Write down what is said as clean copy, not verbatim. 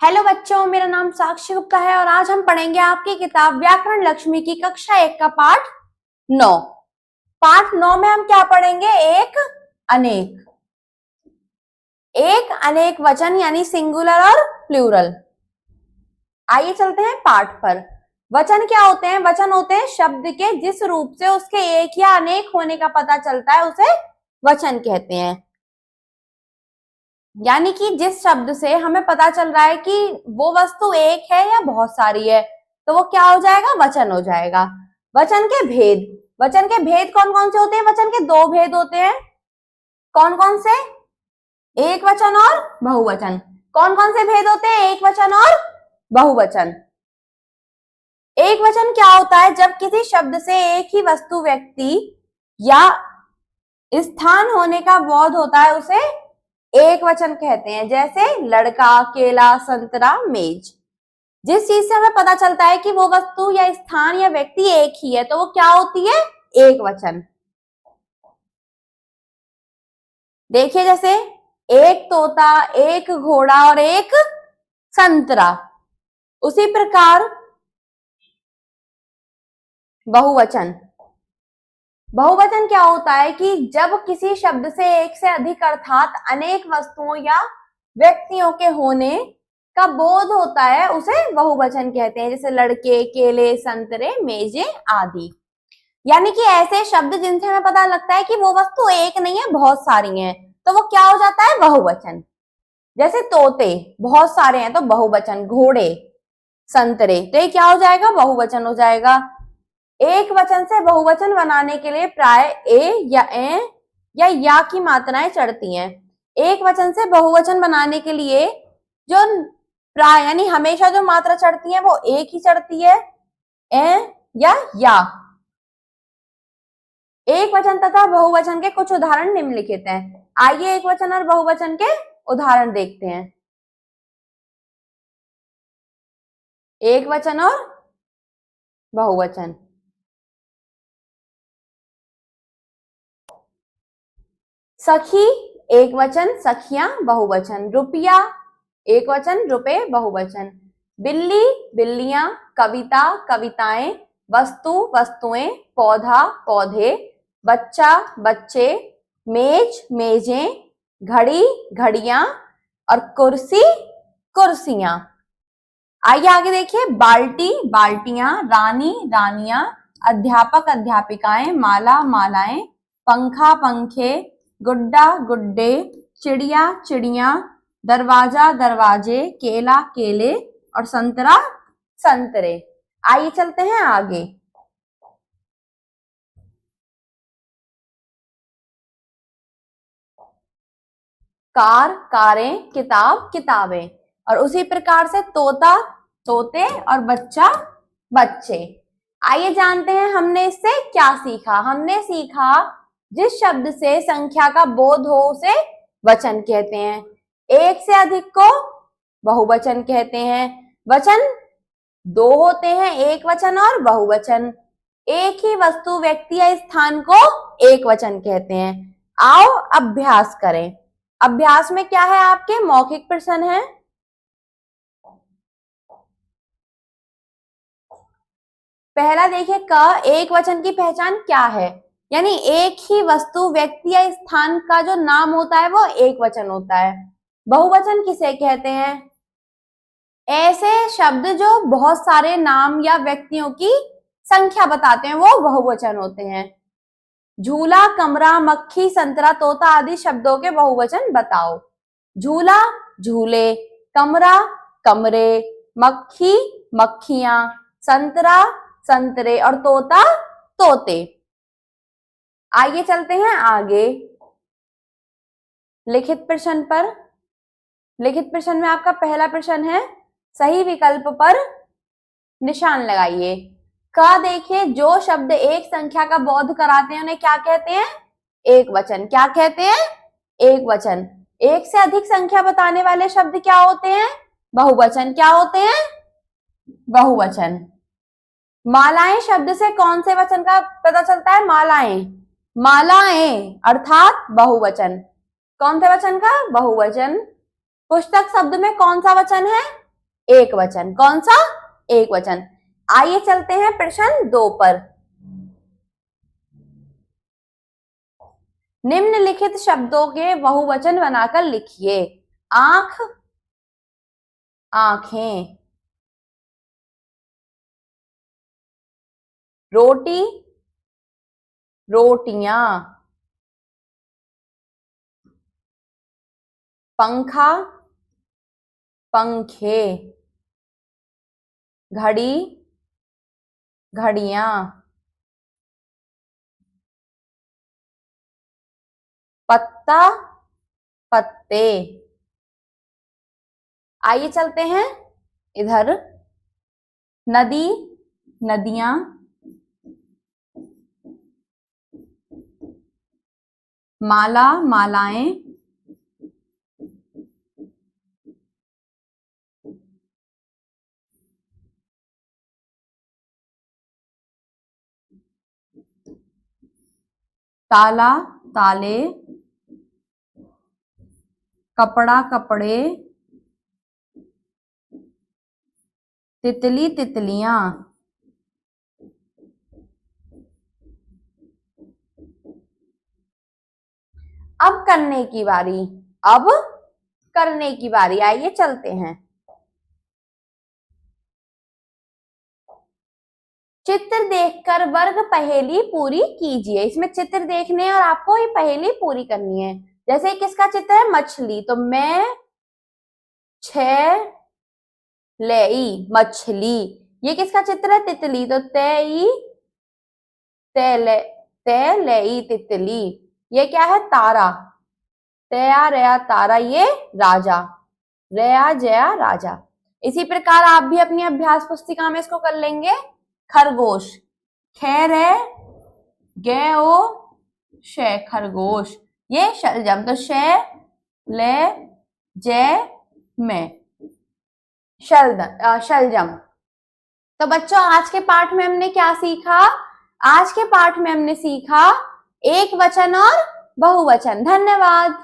Hello बच्चों, मेरा नाम साक्षी गुप्ता है और आज हम पढ़ेंगे आपकी किताब व्याकरण लक्ष्मी की कक्षा 1 का पाठ 9। पाठ 9 में हम क्या पढ़ेंगे? एक अनेक। एक अनेक वचन यानी सिंगुलर और प्लूरल। आइए चलते हैं पाठ पर। वचन क्या होते हैं? वचन होते हैं शब्द के जिस रूप से उसके एक या अनेक होने का पता चलता है उसे वचन कहते हैं। यानी कि जिस शब्द से हमें पता चल रहा है कि वो वस्तु एक है या बहुत सारी है, तो वो क्या हो जाएगा? वचन हो जाएगा। वचन के भेद। वचन के भेद कौन कौन से होते हैं? वचन के दो भेद होते हैं। कौन कौन से? एक वचन और बहुवचन। कौन कौन से भेद होते हैं? एक वचन और बहुवचन। एक वचन क्या होता है? जब किसी शब्द से एक ही वस्तु, व्यक्ति या स्थान होने का बोध होता है उसे एक वचन कहते हैं। जैसे लड़का, केला, संतरा, मेज। जिस चीज से हमें पता चलता है कि वो वस्तु या स्थान या व्यक्ति एक ही है, तो वो क्या होती है? एक वचन। देखिए, जैसे एक तोता, एक घोड़ा और एक संतरा। उसी प्रकार बहुवचन। बहुवचन क्या होता है कि जब किसी शब्द से एक से अधिक अर्थात अनेक वस्तुओं या व्यक्तियों के होने का बोध होता है उसे बहुवचन कहते हैं। जैसे लड़के, केले, संतरे, मेजे आदि। यानी कि ऐसे शब्द जिनसे हमें पता लगता है कि वो वस्तु एक नहीं है, बहुत सारी हैं, तो वो क्या हो जाता है? बहुवचन। जैसे तोते बहुत सारे हैं तो बहुवचन। घोड़े, संतरे, तो ये क्या हो जाएगा? बहुवचन हो जाएगा। एक वचन से बहुवचन बनाने के लिए प्राय ए या की मात्राएं चढ़ती हैं। एक वचन से बहुवचन बनाने के लिए जो प्राय यानी हमेशा जो मात्रा चढ़ती है वो एक ही चढ़ती है, ए या। एक वचन तथा बहुवचन के कुछ उदाहरण निम्नलिखित हैं। आइए एक वचन और बहुवचन के उदाहरण देखते हैं। एक वचन और बहुवचन। सखी एक वचन, सखियां बहुवचन। रुपया एक वचन, रुपए बहुवचन। बिल्ली, बिल्लियां। कविता, कविताएं। वस्तु, वस्तुएं। पौधा, पौधे। बच्चा, बच्चे। मेज, मेजें। घड़ी, घड़ियां और कुर्सी, कुर्सियां। आइए आगे देखिए। बाल्टी, बाल्टियां। रानी, रानियां। अध्यापक, अध्यापिकाएं। माला, मालाएं। पंखा, पंखे। गुड्डा, गुड्डे। चिड़िया, चिड़िया। दरवाजा, दरवाजे। केला, केले और संतरा, संतरे। आइए चलते हैं आगे। कार, कारें। किताब, किताबें। और उसी प्रकार से तोता, तोते और बच्चा, बच्चे। आइए जानते हैं हमने इससे क्या सीखा। हमने सीखा जिस शब्द से संख्या का बोध हो उसे वचन कहते हैं। एक से अधिक को बहुवचन कहते हैं। वचन दो होते हैं, एक वचन और बहुवचन। एक ही वस्तु, व्यक्ति या स्थान को एक वचन कहते हैं। आओ अभ्यास करें। अभ्यास में क्या है? आपके मौखिक प्रश्न है। पहला देखिए, क एक वचन की पहचान क्या है? यानी एक ही वस्तु, व्यक्ति या स्थान का जो नाम होता है वो एक वचन होता है। बहुवचन किसे कहते हैं? ऐसे शब्द जो बहुत सारे नाम या व्यक्तियों की संख्या बताते हैं वो बहुवचन होते हैं। झूला, कमरा, मक्खी, संतरा, तोता आदि शब्दों के बहुवचन बताओ। झूला, झूले। कमरा, कमरे। मक्खी, मक्खियां। संतरा, संतरे और तोता, तोते। आइए चलते हैं आगे लिखित प्रश्न पर। लिखित प्रश्न में आपका पहला प्रश्न है, सही विकल्प पर निशान लगाइए। का देखिए, जो शब्द एक संख्या का बोध कराते हैं उन्हें क्या कहते हैं? एक वचन। क्या कहते हैं? एक वचन। एक से अधिक संख्या बताने वाले शब्द क्या होते हैं? बहुवचन। क्या होते हैं? बहुवचन। मालाएं शब्द से कौन से वचन का पता चलता है? मालाएं, मालाएं अर्थात बहुवचन। कौन से वचन का? बहुवचन। पुस्तक शब्द में कौन सा वचन है? एक वचन। कौन सा? एक वचन। आइए चलते हैं प्रश्न 2 पर। निम्नलिखित शब्दों के बहुवचन बनाकर लिखिए। आंख, आंखें। रोटी, रोटियां। पंखा, पंखे। घड़ी, घड़ियां। पत्ता, पत्ते। आइए चलते हैं इधर। नदी, नदियां। माला, मालाएं। ताला, ताले। कपड़ा, कपड़े। तितली, तितलियां। अब करने की बारी, अब करने की बारी। आइए चलते हैं। चित्र देखकर वर्ग पहेली पूरी कीजिए। इसमें चित्र देखने और आपको ये पहेली पूरी करनी है। जैसे किसका चित्र है? मछली, तो मैं 6 लेई, मछली। ये किसका चित्र है? तितली, तो तेई तेलेई, तितली। ये क्या है? तारा, तया रया तारा। ये राजा, रया जया राजा। इसी प्रकार आप भी अपनी अभ्यास पुस्तिका में इसको कर लेंगे। खरगोश, खैर है गे ओ शे, खरगोश। ये शलजम, तो शे ले जे में, शलजम। तो बच्चों आज के पाठ में हमने क्या सीखा? आज के पाठ में हमने सीखा एक वचन और बहुवचन। धन्यवाद।